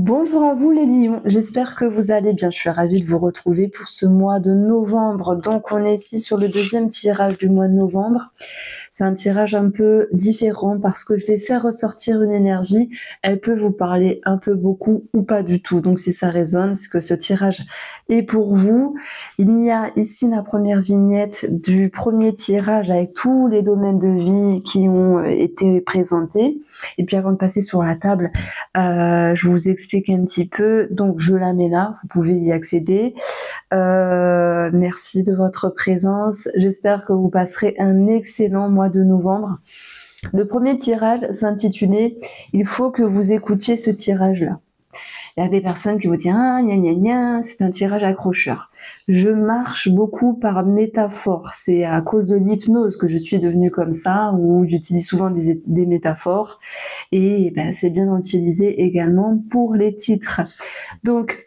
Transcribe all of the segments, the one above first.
Bonjour à vous les lions, j'espère que vous allez bien. Je suis ravie de vous retrouver pour ce mois de novembre. Donc on est ici sur le deuxième tirage du mois de novembre. C'est un tirage un peu différent parce que je vais faire ressortir une énergie. Elle peut vous parler un peu, beaucoup ou pas du tout. Donc si ça résonne, c'est que ce tirage est pour vous. Il y a ici la première vignette du premier tirage avec tous les domaines de vie qui ont été présentés. Et puis avant de passer sur la table, je vous explique un petit peu. Donc je la mets là, vous pouvez y accéder. Merci de votre présence. J'espère que vous passerez un excellent mois de novembre. Le premier tirage s'intitulait « Il faut que vous écoutiez ce tirage-là ». Il y a des personnes qui vont dire « Ah, gna gna gna, c'est un tirage accrocheur ». Je marche beaucoup par métaphore. C'est à cause de l'hypnose que je suis devenue comme ça, où j'utilise souvent des métaphores. Et ben, c'est bien d'utiliser également pour les titres. Donc,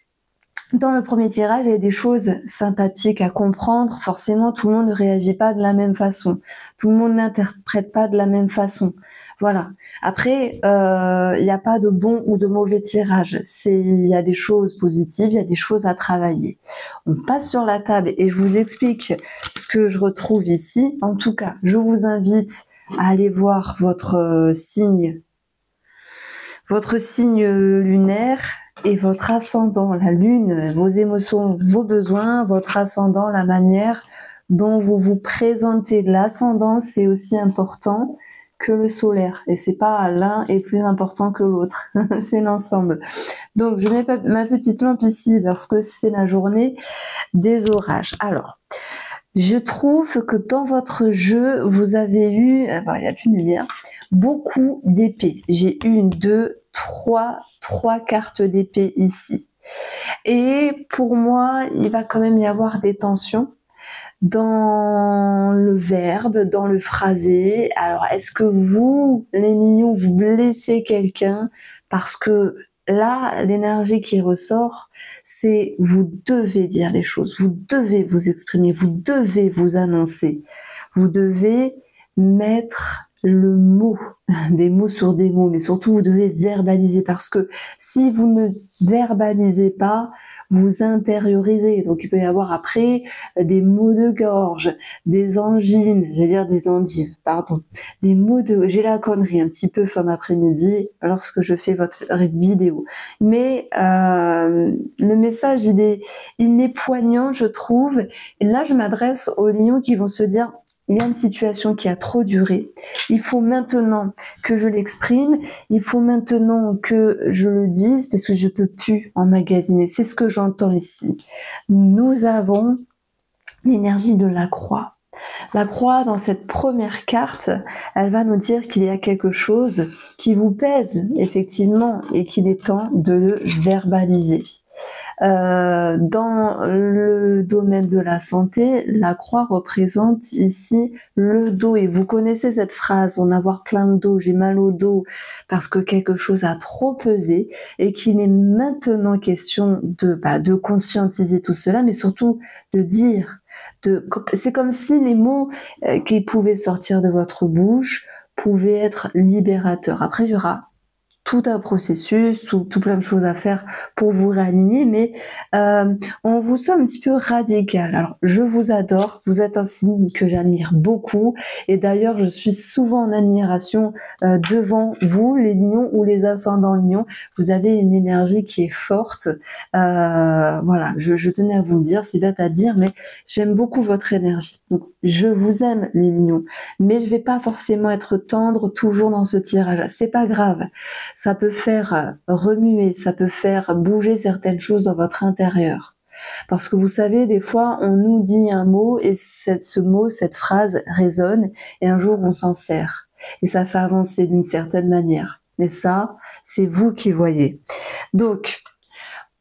dans le premier tirage, il y a des choses sympathiques à comprendre. Forcément, tout le monde ne réagit pas de la même façon. Tout le monde n'interprète pas de la même façon. Voilà. Après, il n'y a pas de bon ou de mauvais tirage. Il y a des choses positives, il y a des choses à travailler. On passe sur la table et je vous explique ce que je retrouve ici. En tout cas, je vous invite à aller voir votre signe lunaire et votre ascendant, la lune, vos émotions, vos besoins, votre ascendant, la manière dont vous vous présentez. L'ascendant, c'est aussi important que le solaire. Et c'est pas l'un est plus important que l'autre. C'est l'ensemble. Donc, je mets ma petite lampe ici parce que c'est la journée des orages. Alors, je trouve que dans votre jeu, vous avez eu, il n'y a plus de lumière, beaucoup d'épées. J'ai eu trois cartes d'épée ici. Et pour moi, il va quand même y avoir des tensions dans le verbe, dans le phrasé. Alors, est-ce que vous, les mignons, vous blessez quelqu'un parce que là, l'énergie qui ressort, c'est vous devez dire les choses, vous devez vous exprimer, vous devez vous annoncer, vous devez mettre le mot, des mots sur des mots, mais surtout vous devez verbaliser parce que si vous ne verbalisez pas, vous intériorisez. Donc il peut y avoir après des maux de gorge, des angines, j'allais dire des endives, pardon, des maux de... J'ai la connerie un petit peu fin d'après-midi lorsque je fais votre vidéo. Mais le message, il est poignant, je trouve. Et là, je m'adresse aux lions qui vont se dire... Il y a une situation qui a trop duré. Il faut maintenant que je l'exprime. Il faut maintenant que je le dise parce que je peux plus emmagasiner. C'est ce que j'entends ici. Nous avons l'énergie de la croix. La croix, dans cette première carte, elle va nous dire qu'il y a quelque chose qui vous pèse, effectivement, et qu'il est temps de le verbaliser. Dans le domaine de la santé, la croix représente ici le dos. Et vous connaissez cette phrase, en avoir plein de dos, j'ai mal au dos, parce que quelque chose a trop pesé et qu'il est maintenant question de conscientiser tout cela, mais surtout de dire. C'est comme si les mots qui pouvaient sortir de votre bouche pouvaient être libérateurs. Après, il y aura tout un processus, tout plein de choses à faire pour vous réaligner, mais on vous sent un petit peu radical. Alors, je vous adore, vous êtes un signe que j'admire beaucoup, et d'ailleurs, je suis souvent en admiration devant vous, les lions ou les ascendants lions. Vous avez une énergie qui est forte. Voilà, je tenais à vous le dire, c'est bête à dire, mais j'aime beaucoup votre énergie. Donc, je vous aime, les lions, mais je vais pas forcément être tendre toujours dans ce tirage. C'est pas grave. Ça peut faire remuer, ça peut faire bouger certaines choses dans votre intérieur. Parce que vous savez, des fois, on nous dit un mot et ce mot, cette phrase résonne et un jour, on s'en sert. Et ça fait avancer d'une certaine manière. Mais ça, c'est vous qui voyez. Donc,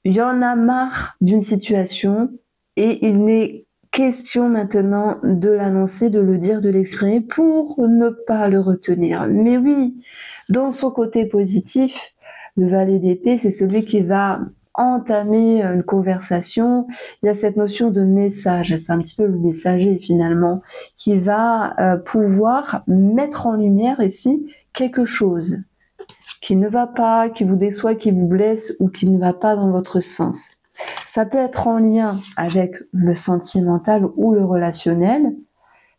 il y en a marre d'une situation et il n'est question maintenant de l'annoncer, de le dire, de l'exprimer pour ne pas le retenir. Mais oui, dans son côté positif, le valet d'épée, c'est celui qui va entamer une conversation. Il y a cette notion de message, c'est un petit peu le messager finalement, qui va pouvoir mettre en lumière ici quelque chose. qui ne va pas, qui vous déçoit, qui vous blesse ou qui ne va pas dans votre sens. Ça peut être en lien avec le sentimental ou le relationnel,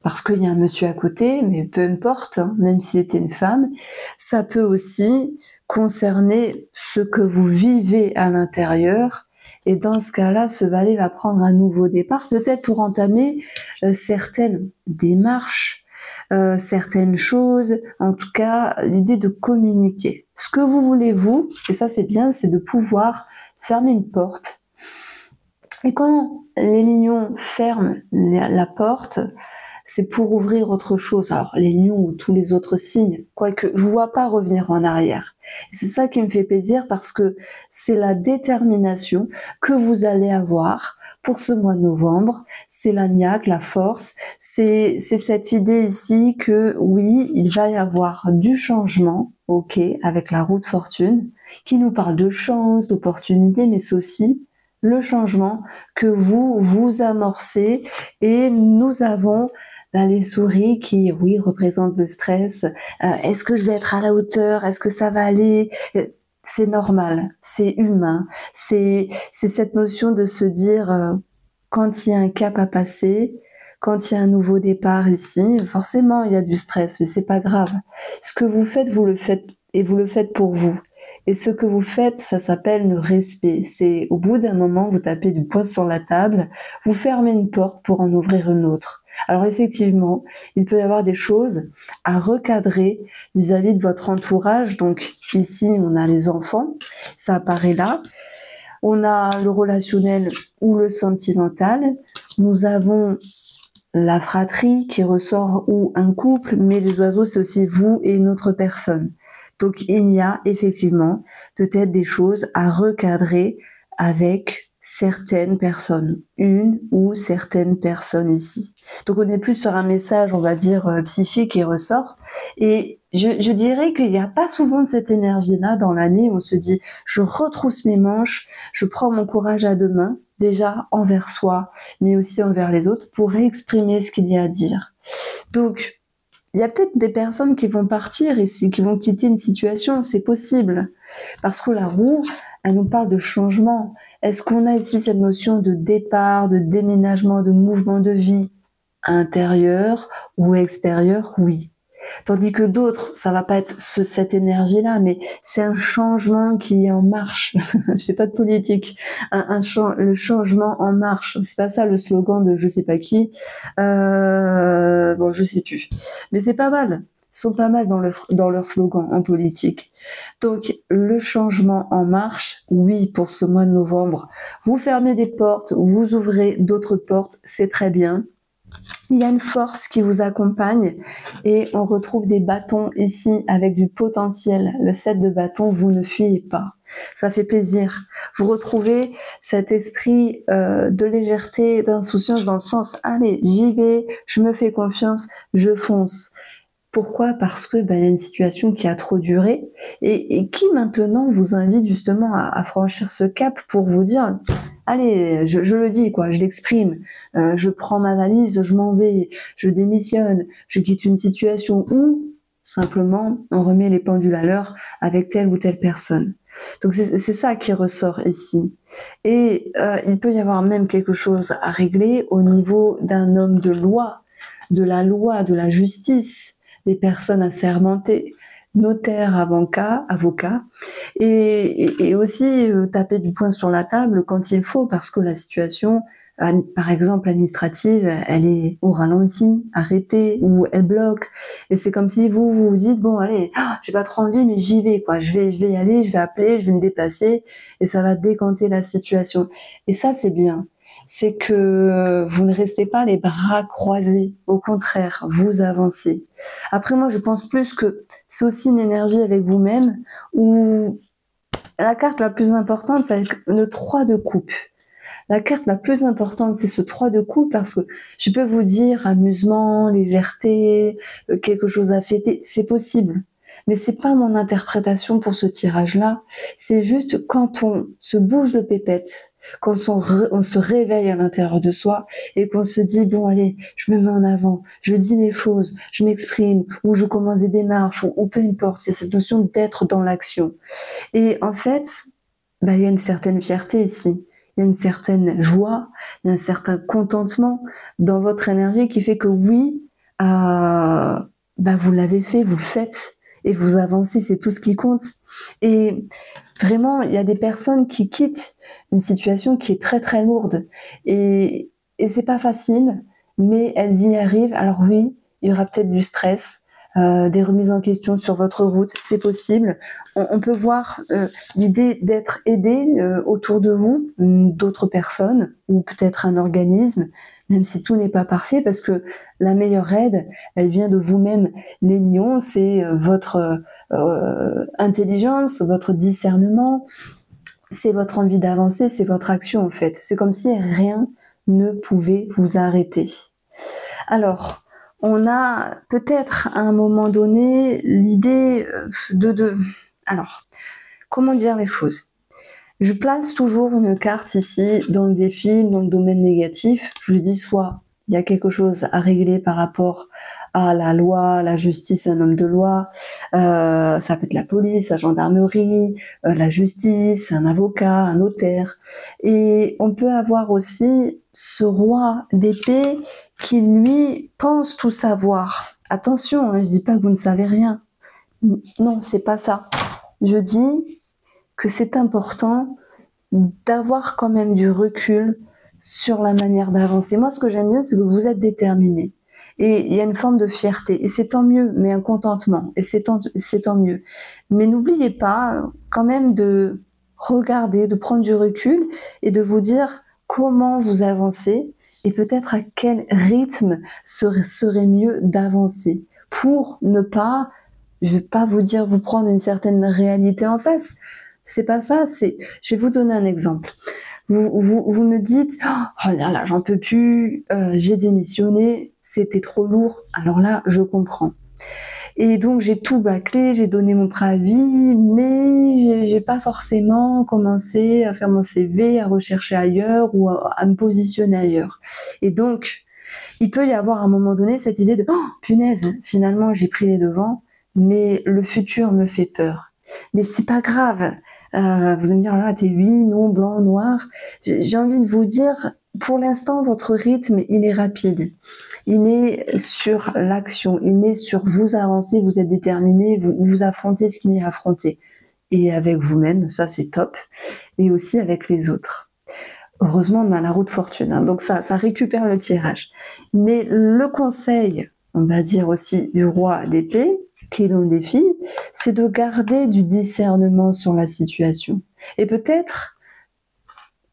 parce qu'il y a un monsieur à côté, mais peu importe, hein, même si c'était une femme. Ça peut aussi concerner ce que vous vivez à l'intérieur. Et dans ce cas-là, ce valet va prendre un nouveau départ, peut-être pour entamer certaines démarches, certaines choses, en tout cas l'idée de communiquer. Ce que vous voulez, vous, et ça c'est bien, c'est de pouvoir fermer une porte. Et quand les lions ferment la porte, c'est pour ouvrir autre chose. Alors, les lions ou tous les autres signes, quoique je ne vois pas revenir en arrière. C'est ça qui me fait plaisir parce que c'est la détermination que vous allez avoir pour ce mois de novembre. C'est la niaque, la force. C'est cette idée ici que oui, il va y avoir du changement, ok, avec la roue de fortune, qui nous parle de chance, d'opportunité, mais c'est aussi le changement que vous amorcez. Et nous avons les souris qui, oui, représentent le stress. Est-ce que je vais être à la hauteur? Est-ce que ça va aller? C'est normal, c'est humain. C'est cette notion de se dire, quand il y a un cap à passer, quand il y a un nouveau départ ici, forcément il y a du stress, mais c'est pas grave. Ce que vous le faites et vous le faites pour vous. Et ce que vous faites, ça s'appelle le respect. C'est au bout d'un moment, vous tapez du poing sur la table, vous fermez une porte pour en ouvrir une autre. Alors effectivement, il peut y avoir des choses à recadrer vis-à-vis de votre entourage. Donc ici, on a les enfants, ça apparaît là. On a le relationnel ou le sentimental. Nous avons la fratrie qui ressort ou un couple, mais les oiseaux, c'est aussi vous et une autre personne. Donc il y a effectivement peut-être des choses à recadrer avec certaines personnes, une ou certaines personnes ici. Donc on est plus sur un message, on va dire, psychique qui ressort. Et je dirais qu'il n'y a pas souvent cette énergie-là dans l'année où on se dit, je retrousse mes manches, je prends mon courage à deux mains, déjà envers soi, mais aussi envers les autres, pour exprimer ce qu'il y a à dire. Donc, il y a peut-être des personnes qui vont partir ici, qui vont quitter une situation, c'est possible. Parce que la roue, elle nous parle de changement. Est-ce qu'on a ici cette notion de départ, de déménagement, de mouvement de vie intérieur ou extérieur? Oui. Tandis que d'autres, ça va pas être cette énergie-là, mais c'est un changement qui est en marche. Je fais pas de politique. Le changement en marche. C'est pas ça le slogan de je sais pas qui. Bon, je sais plus. Mais c'est pas mal. Ils sont pas mal dans leur slogan en politique. Donc, le changement en marche, oui, pour ce mois de novembre. Vous fermez des portes, vous ouvrez d'autres portes, c'est très bien. Il y a une force qui vous accompagne et on retrouve des bâtons ici avec du potentiel. Le 7 de bâton, vous ne fuyez pas. Ça fait plaisir. Vous retrouvez cet esprit de légèreté, d'insouciance dans le sens, allez, j'y vais, je me fais confiance, je fonce. Pourquoi? Parce que il y a une situation qui a trop duré et qui maintenant vous invite justement à franchir ce cap pour vous dire allez, je le dis quoi, je l'exprime, je prends ma valise, je m'en vais, je démissionne, je quitte une situation ou simplement on remet les pendules à l'heure avec telle ou telle personne. Donc c'est ça qui ressort ici. Et il peut y avoir même quelque chose à régler au niveau d'un homme de loi, de la justice, des personnes assermentées, notaires, avocats, et aussi taper du poing sur la table quand il faut, parce que la situation, par exemple administrative, elle est au ralenti, arrêtée, ou elle bloque. Et c'est comme si vous dites, bon allez, j'ai pas trop envie, mais j'y vais, quoi. Je vais y aller, je vais appeler, je vais me déplacer, et ça va décanter la situation. Et ça, c'est bien. C'est que vous ne restez pas les bras croisés. Au contraire, vous avancez. Après, moi, je pense plus que c'est aussi une énergie avec vous-même où la carte la plus importante, c'est le 3 de coupe. La carte la plus importante, c'est ce 3 de coupe parce que je peux vous dire amusement, légèreté, quelque chose à fêter, c'est possible. Mais c'est pas mon interprétation pour ce tirage-là. C'est juste quand on se bouge le pépette, quand on se réveille à l'intérieur de soi et qu'on se dit, bon allez, je me mets en avant, je dis les choses, je m'exprime, ou je commence des démarches, ou peu importe. C'est cette notion d'être dans l'action. Et en fait, il y a une certaine fierté ici. Il y a une certaine joie, il y a un certain contentement dans votre énergie qui fait que oui, vous l'avez fait, vous le faites et vous avancez, c'est tout ce qui compte. Et vraiment, il y a des personnes qui quittent une situation qui est très très lourde et c'est pas facile, mais elles y arrivent. Alors oui, il y aura peut-être du stress, des remises en question sur votre route, c'est possible. On peut voir l'idée d'être aidé autour de vous, d'autres personnes ou peut-être un organisme, même si tout n'est pas parfait, parce que la meilleure aide, elle vient de vous-même, les lions, c'est votre intelligence, votre discernement, c'est votre envie d'avancer, c'est votre action en fait. C'est comme si rien ne pouvait vous arrêter. Alors, on a peut-être à un moment donné l'idée Alors, comment dire les choses? Je place toujours une carte ici dans le défi, dans le domaine négatif. Je dis soit il y a quelque chose à régler par rapport à la loi, la justice, un homme de loi, ça peut être la police, la gendarmerie, la justice, un avocat, un notaire. Et on peut avoir aussi ce roi d'épée qui, lui, pense tout savoir. Attention, je dis pas que vous ne savez rien. Non, c'est pas ça. Je dis que c'est important d'avoir quand même du recul sur la manière d'avancer. Moi, ce que j'aime bien, c'est que vous êtes déterminé. Et il y a une forme de fierté. Et c'est tant mieux, mais un contentement. Et c'est tant mieux. Mais n'oubliez pas quand même de regarder, de prendre du recul et de vous dire comment vous avancez et peut-être à quel rythme serait mieux d'avancer pour ne pas, je vais pas vous dire vous prendre une certaine réalité en face. C'est pas ça, je vais vous donner un exemple. Vous me dites, oh là, j'en peux plus, j'ai démissionné, c'était trop lourd. Alors là, je comprends. Et donc, j'ai tout bâclé, j'ai donné mon préavis, mais j'ai pas forcément commencé à faire mon CV, à rechercher ailleurs ou à me positionner ailleurs. Et donc, il peut y avoir à un moment donné cette idée de, oh, punaise, finalement, j'ai pris les devants, mais le futur me fait peur. Mais c'est pas grave. Vous allez me dire, là, t'es oui, non, blanc, noir. J'ai envie de vous dire, pour l'instant, votre rythme, il est rapide. Il est sur l'action. Il est sur vous avancer, vous êtes déterminé, vous affrontez ce qu'il y a à affronter. Et avec vous-même, ça c'est top. Et aussi avec les autres. Heureusement, on a la roue de fortune. Hein, donc ça récupère le tirage. Mais le conseil, on va dire aussi, du roi d'épée, qui est dans le défi, c'est de garder du discernement sur la situation. Et peut-être,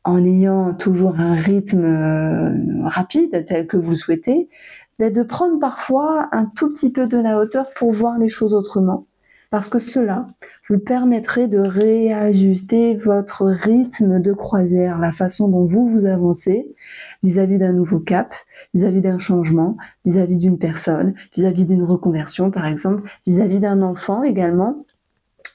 en ayant toujours un rythme rapide tel que vous souhaitez, de prendre parfois un tout petit peu de la hauteur pour voir les choses autrement. Parce que cela vous permettrait de réajuster votre rythme de croisière, la façon dont vous avancez vis-à-vis d'un nouveau cap, vis-à-vis d'un changement, vis-à-vis d'une personne, vis-à-vis d'une reconversion par exemple, vis-à-vis d'un enfant également.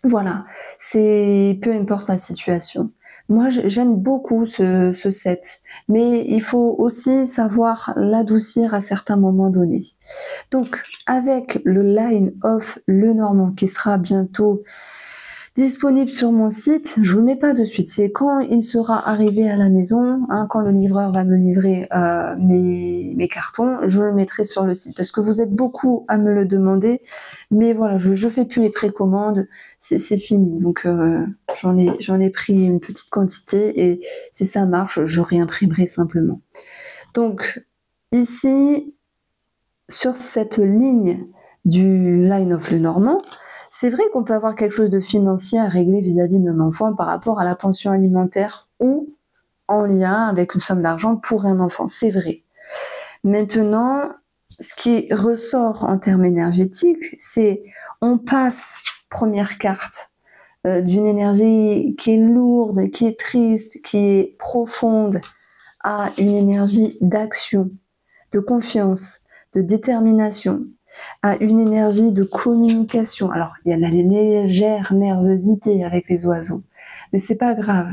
Voilà, c'est peu importe la situation. Moi, j'aime beaucoup ce set, mais il faut aussi savoir l'adoucir à certains moments donnés. Donc, avec le Line of Lenormand qui sera bientôt disponible sur mon site, je vous le mets pas de suite. C'est quand il sera arrivé à la maison, hein, quand le livreur va me livrer mes cartons, je le mettrai sur le site. Parce que vous êtes beaucoup à me le demander, mais voilà, je fais plus les précommandes, c'est fini. Donc j'en ai pris une petite quantité et si ça marche, je réimprimerai simplement. Donc ici, sur cette ligne du Line of Lenormand, c'est vrai qu'on peut avoir quelque chose de financier à régler vis-à-vis d'un enfant par rapport à la pension alimentaire ou en lien avec une somme d'argent pour un enfant. C'est vrai. Maintenant, ce qui ressort en termes énergétiques, c'est on passe, première carte, d'une énergie qui est lourde, qui est triste, qui est profonde, à une énergie d'action, de confiance, de détermination. à une énergie de communication. Alors, il y a la légère nervosité avec les oiseaux, mais c'est pas grave.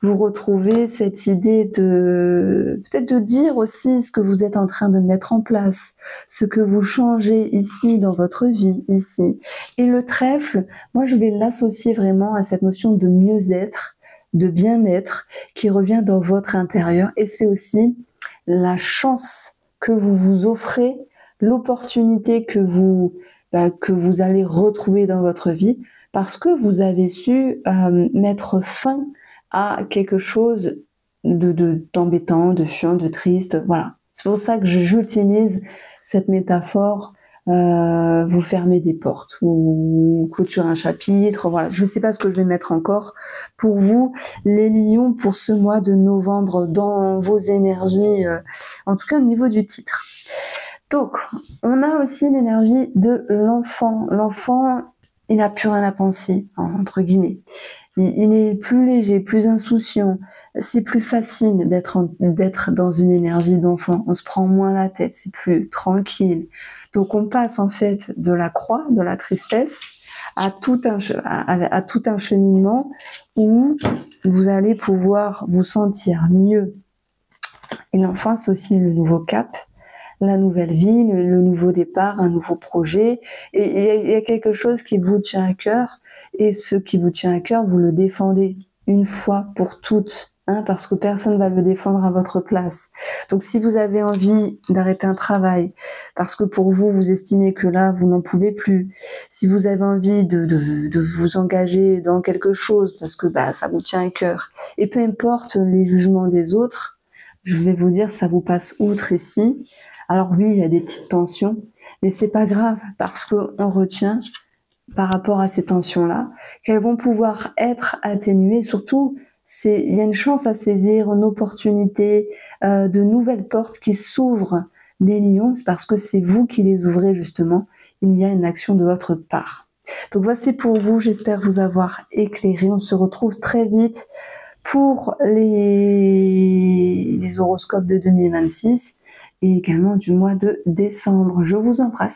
Vous retrouvez cette idée de peut-être de dire aussi ce que vous êtes en train de mettre en place, ce que vous changez ici dans votre vie ici. Et le trèfle, moi je vais l'associer vraiment à cette notion de mieux-être, de bien-être qui revient dans votre intérieur. Et c'est aussi la chance que vous vous offrez, l'opportunité que vous allez retrouver dans votre vie parce que vous avez su mettre fin à quelque chose d'embêtant, de chiant, de triste. Voilà. C'est pour ça que j'utilise cette métaphore. Vous fermez des portes, vous clôturez un chapitre. Voilà. Je ne sais pas ce que je vais mettre encore pour vous, les lions, pour ce mois de novembre, dans vos énergies, en tout cas au niveau du titre. Donc, on a aussi l'énergie de l'enfant. L'enfant, il n'a plus rien à penser, entre guillemets. Il est plus léger, plus insouciant. C'est plus facile d'être dans une énergie d'enfant. On se prend moins la tête, c'est plus tranquille. Donc on passe en fait de la croix, de la tristesse, à tout un cheminement où vous allez pouvoir vous sentir mieux. Et l'enfant, c'est aussi le nouveau cap, la nouvelle vie, le nouveau départ, un nouveau projet. Et il y a quelque chose qui vous tient à cœur. Et ce qui vous tient à cœur, vous le défendez une fois pour toutes. Parce que personne ne va le défendre à votre place. Donc si vous avez envie d'arrêter un travail, parce que pour vous, vous estimez que là, vous n'en pouvez plus, si vous avez envie de vous engager dans quelque chose, parce que ça vous tient à cœur, et peu importe les jugements des autres, je vais vous dire, ça vous passe outre ici. Alors oui, il y a des petites tensions, mais c'est pas grave, parce qu'on retient, par rapport à ces tensions-là, qu'elles vont pouvoir être atténuées, surtout, il y a une chance à saisir, une opportunité, de nouvelles portes qui s'ouvrent des lions, c'est parce que c'est vous qui les ouvrez justement, il y a une action de votre part. Donc voici pour vous, j'espère vous avoir éclairé, on se retrouve très vite pour les horoscopes de 2026 et également du mois de décembre. Je vous embrasse.